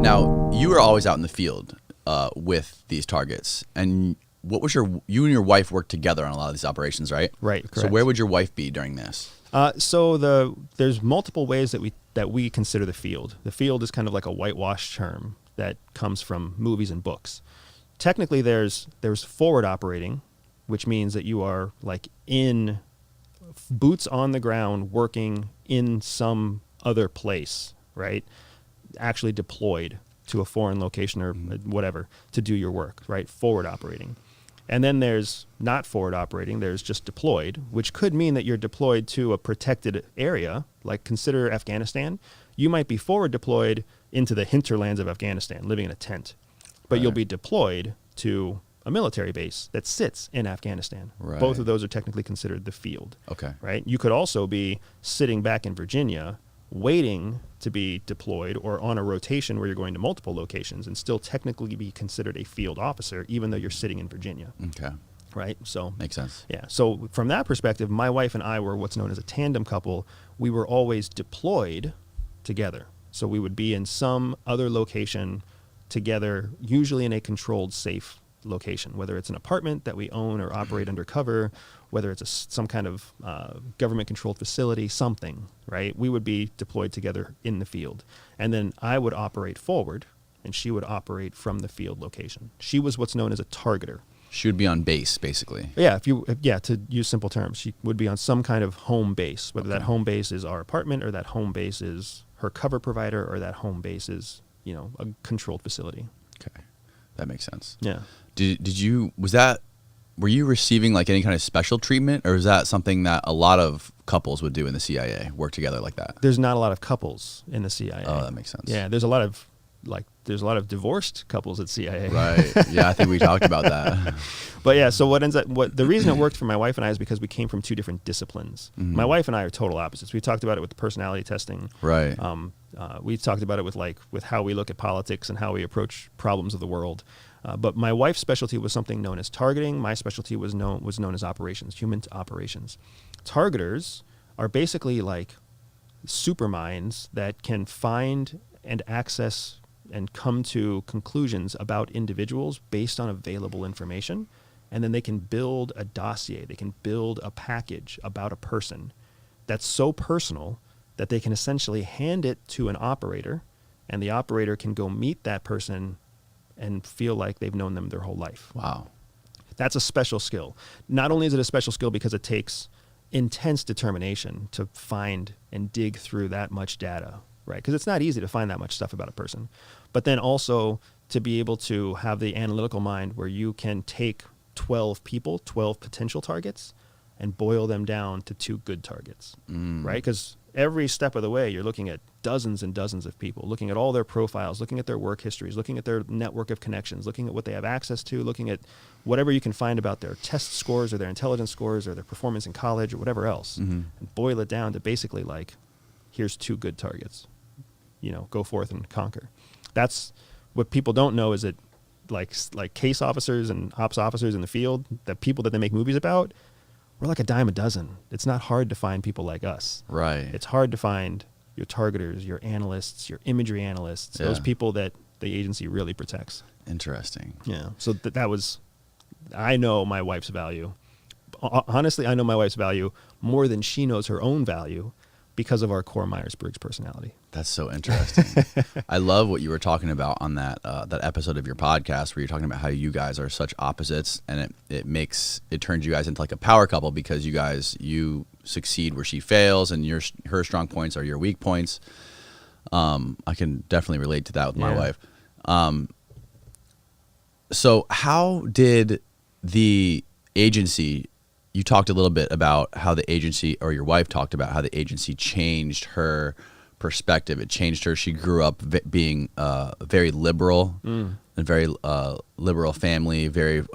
Now, you were always out in the field with these targets, and what was you and your wife worked together on a lot of these operations, right? Right, correct. So where would your wife be during this? There's multiple ways that we consider the field. The field is kind of like a whitewashed term that comes from movies and books. Technically, there's forward operating, which means that you are like in boots on the ground working in some other place, right? Actually deployed to a foreign location or whatever to do your work, right? Forward operating. And then there's not forward operating, there's just deployed, which could mean that you're deployed to a protected area, like consider Afghanistan. You might be forward deployed into the hinterlands of Afghanistan, living in a tent, but you'll be deployed to a military base that sits in Afghanistan. Right. Both of those are technically considered the field. Okay. Right? You could also be sitting back in Virginia waiting to be deployed or on a rotation where you're going to multiple locations and still technically be considered a field officer, even though you're sitting in Virginia. Okay. Right? So makes sense. Yeah. So from that perspective, my wife and I were what's known as a tandem couple. We were always deployed together. So we would be in some other location together, usually in a controlled, safe location, whether it's an apartment that we own or operate undercover, whether it's some kind of government-controlled facility, something, right? We would be deployed together in the field. And then I would operate forward, and she would operate from the field location. She was what's known as a targeter. She would be on base, basically. Yeah, to use simple terms, she would be on some kind of home base, whether that home base is our apartment or that home base is her cover provider or that home base is, a controlled facility. Okay. That makes sense. Yeah. Were you receiving like any kind of special treatment, or is that something that a lot of couples would do in the CIA, work together like that? There's not a lot of couples in the CIA. Oh, that makes sense. Yeah, there's a lot of divorced couples at CIA. Right. Yeah, I think we talked about that. But yeah, so the reason it worked for my wife and I is because we came from two different disciplines. Mm-hmm. My wife and I are total opposites. We talked about it with the personality testing. Right. We talked about it with how we look at politics and how we approach problems of the world. But my wife's specialty was something known as targeting. My specialty was known as operations, human operations. Targeters are basically like super minds that can find and access and come to conclusions about individuals based on available information. And then they can build a dossier. They can build a package about a person that's so personal that they can essentially hand it to an operator, and the operator can go meet that person and feel like they've known them their whole life. Wow. That's a special skill. Not only is it a special skill because it takes intense determination to find and dig through that much data, right? Because it's not easy to find that much stuff about a person. But then also to be able to have the analytical mind where you can take 12 people, 12 potential targets, and boil them down to 2 good targets, right? Because every step of the way, you're looking at dozens and dozens of people, looking at all their profiles, looking at their work histories, looking at their network of connections, looking at what they have access to, looking at whatever you can find about their test scores or their intelligence scores or their performance in college or whatever else, and boil it down to basically like, here's 2 good targets, go forth and conquer. That's what people don't know is that like case officers and ops officers in the field, the people that they make movies about, we're like a dime a dozen. It's not hard to find people like us. Right. It's hard to find your targeters, your analysts, your imagery analysts, those people that the agency really protects. Interesting. Yeah. So I know my wife's value. Honestly, I know my wife's value more than she knows her own value because of our core Myers-Briggs personality. That's so interesting. I love what you were talking about on that episode of your podcast where you're talking about how you guys are such opposites, and it turns you guys into like a power couple because you succeed where she fails, and her strong points are your weak points. I can definitely relate to that with my wife. So how did the agency? You talked a little bit about how the agency, or your wife talked about how the agency changed her perspective. It changed her. She grew up being very liberal, and very liberal family, very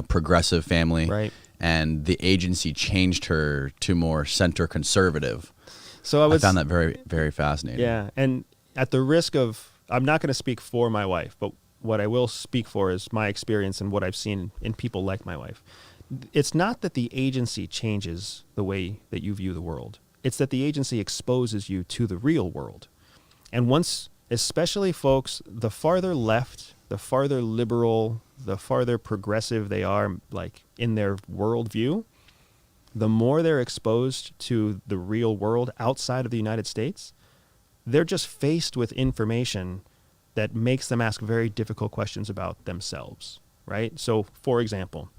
progressive family. Right. And the agency changed her to more center conservative. So I found that very, very fascinating. Yeah, and at the risk of, I'm not going to speak for my wife, but what I will speak for is my experience and what I've seen in people like my wife. It's not that the agency changes the way that you view the world. It's that the agency exposes you to the real world. And once especially folks, the farther left, the farther liberal, the farther progressive they are, like in their worldview, the more they're exposed to the real world outside of the United States, they're just faced with information that makes them ask very difficult questions about themselves, right? So, for example,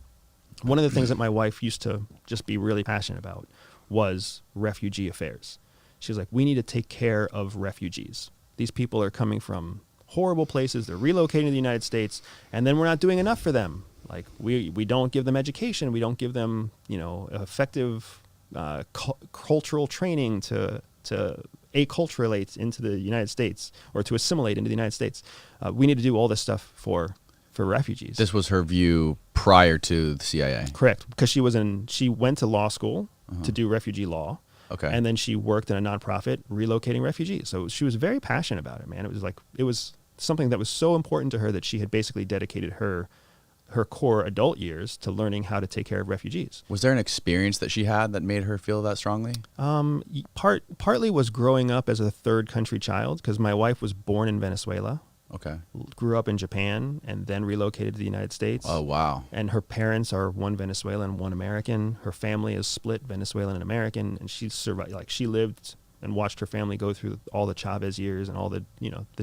one of the things that my wife used to just be really passionate about was refugee affairs. She was like, we need to take care of refugees. These people are coming from horrible places. They're relocating to the United States, and then we're not doing enough for them. Like, we don't give them education. We don't give them, effective cultural training to acculturate into the United States, or to assimilate into the United States. We need to do all this stuff for refugees. This was her view prior to the CIA. Correct, because she went to law school to do refugee law. Okay. And then she worked in a nonprofit relocating refugees. So she was very passionate about it, man. It was something that was so important to her that she had basically dedicated her core adult years to learning how to take care of refugees. Was there an experience that she had that made her feel that strongly? Partly was growing up as a third country child, because my wife was born in Venezuela. Okay. Grew up in Japan and then relocated to the United States. Oh, wow. And her parents are one Venezuelan, one American. Her family is split Venezuelan and American, and she survived. Like, she lived and watched her family go through all the Chavez years and all the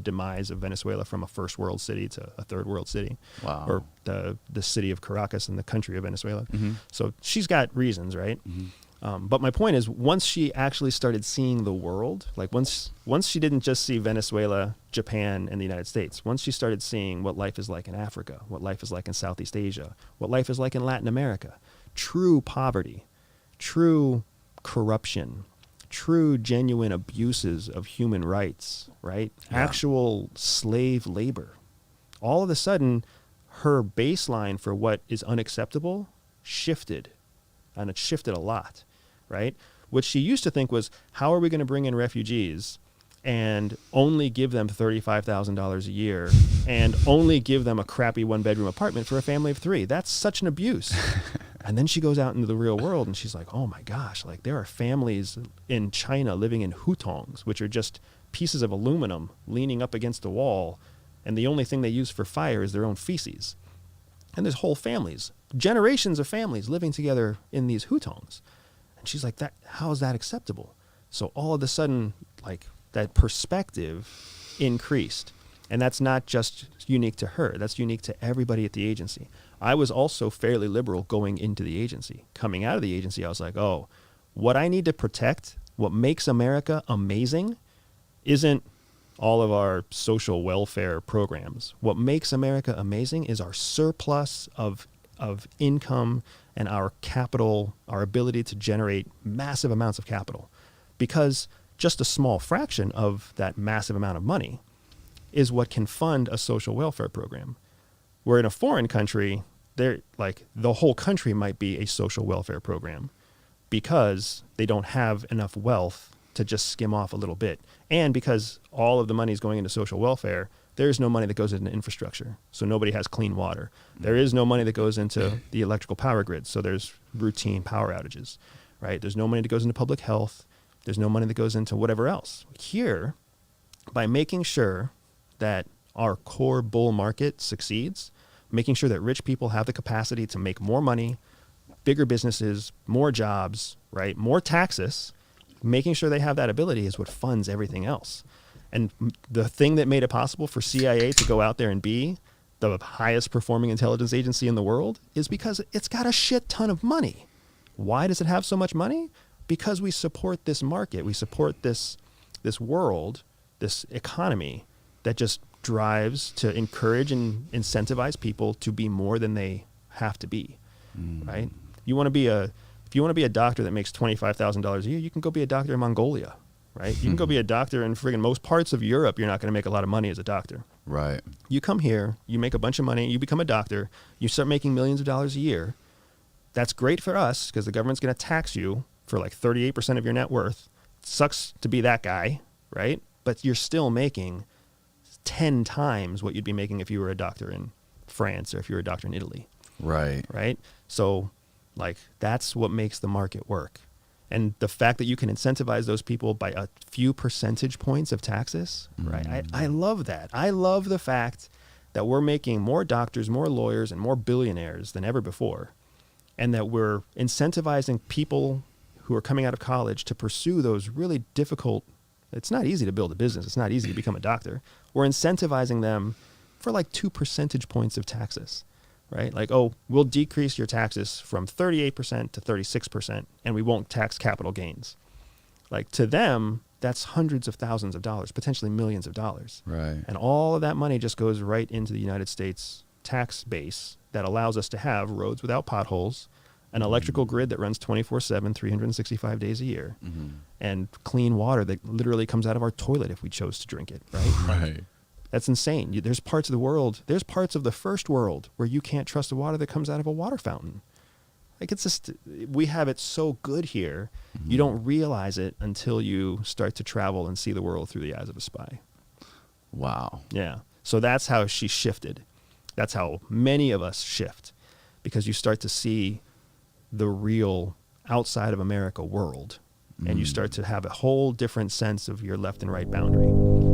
demise of Venezuela from a first world city to a third world city. Wow. Or the city of Caracas in the country of Venezuela. Mm-hmm. So she's got reasons, right? Mm-hmm. But my point is, once she actually started seeing the world, like once she didn't just see Venezuela, Japan, and the United States, once she started seeing what life is like in Africa, what life is like in Southeast Asia, what life is like in Latin America, true poverty, true corruption, true genuine abuses of human rights, right? Yeah. Actual slave labor. All of a sudden, her baseline for what is unacceptable shifted, and it shifted a lot. Right? What she used to think was, how are we going to bring in refugees and only give them $35,000 a year and only give them a crappy one-bedroom apartment for a family of 3? That's such an abuse. And then she goes out into the real world and she's like, oh my gosh, like there are families in China living in hutongs, which are just pieces of aluminum leaning up against a wall, and the only thing they use for fire is their own feces. And there's whole families, generations of families living together in these hutongs. And she's like, how is that acceptable? So all of a sudden, like, that perspective increased. And that's not just unique to her. That's unique to everybody at the agency. I was also fairly liberal going into the agency. Coming out of the agency, I was like, oh, what I need to protect, what makes America amazing, isn't all of our social welfare programs. What makes America amazing is our surplus of income and our capital, our ability to generate massive amounts of capital. Because just a small fraction of that massive amount of money is what can fund a social welfare program. Where in a foreign country, the whole country might be a social welfare program because they don't have enough wealth to just skim off a little bit. And because all of the money is going into social welfare, there is no money that goes into infrastructure, so nobody has clean water. There is no money that goes into the electrical power grid, so there's routine power outages, right? There's no money that goes into public health. There's no money that goes into whatever else. Here, by making sure that our core bull market succeeds, making sure that rich people have the capacity to make more money, bigger businesses, more jobs, right? More taxes, making sure they have that ability is what funds everything else. And the thing that made it possible for CIA to go out there and be the highest performing intelligence agency in the world is because it's got a shit ton of money. Why does it have so much money? Because we support this market. We support this world, this economy that just drives to encourage and incentivize people to be more than they have to be, right? If you want to be a doctor that makes $25,000 a year, you can go be a doctor in Mongolia. Right? You can go be a doctor in friggin' most parts of Europe. You're not going to make a lot of money as a doctor. Right. You come here, you make a bunch of money, you become a doctor, you start making millions of dollars a year. That's great for us because the government's going to tax you for like 38% of your net worth. Sucks to be that guy, right? But you're still making 10 times what you'd be making if you were a doctor in France or if you were a doctor in Italy. Right. Right? So, like, that's what makes the market work. And the fact that you can incentivize those people by a few percentage points of taxes, right? I love that. I love the fact that we're making more doctors, more lawyers, and more billionaires than ever before, and that we're incentivizing people who are coming out of college to pursue those really difficult. It's not easy to build a business. It's not easy to become a doctor. We're incentivizing them for like 2 percentage points of taxes, right? Like, oh, we'll decrease your taxes from 38% to 36%, and we won't tax capital gains. Like, to them, that's hundreds of thousands of dollars, potentially millions of dollars. Right. And all of that money just goes right into the United States tax base that allows us to have roads without potholes, an electrical grid that runs 24/7, 365 days a year, and clean water that literally comes out of our toilet if we chose to drink it, right? Right. That's insane. There's parts of the world, there's parts of the first world where you can't trust the water that comes out of a water fountain. Like, it's just, we have it so good here. You don't realize it until you start to travel and see the world through the eyes of a spy. Wow. Yeah. So that's how she shifted. That's how many of us shift, because you start to see the real outside of America world, and you start to have a whole different sense of your left and right boundary.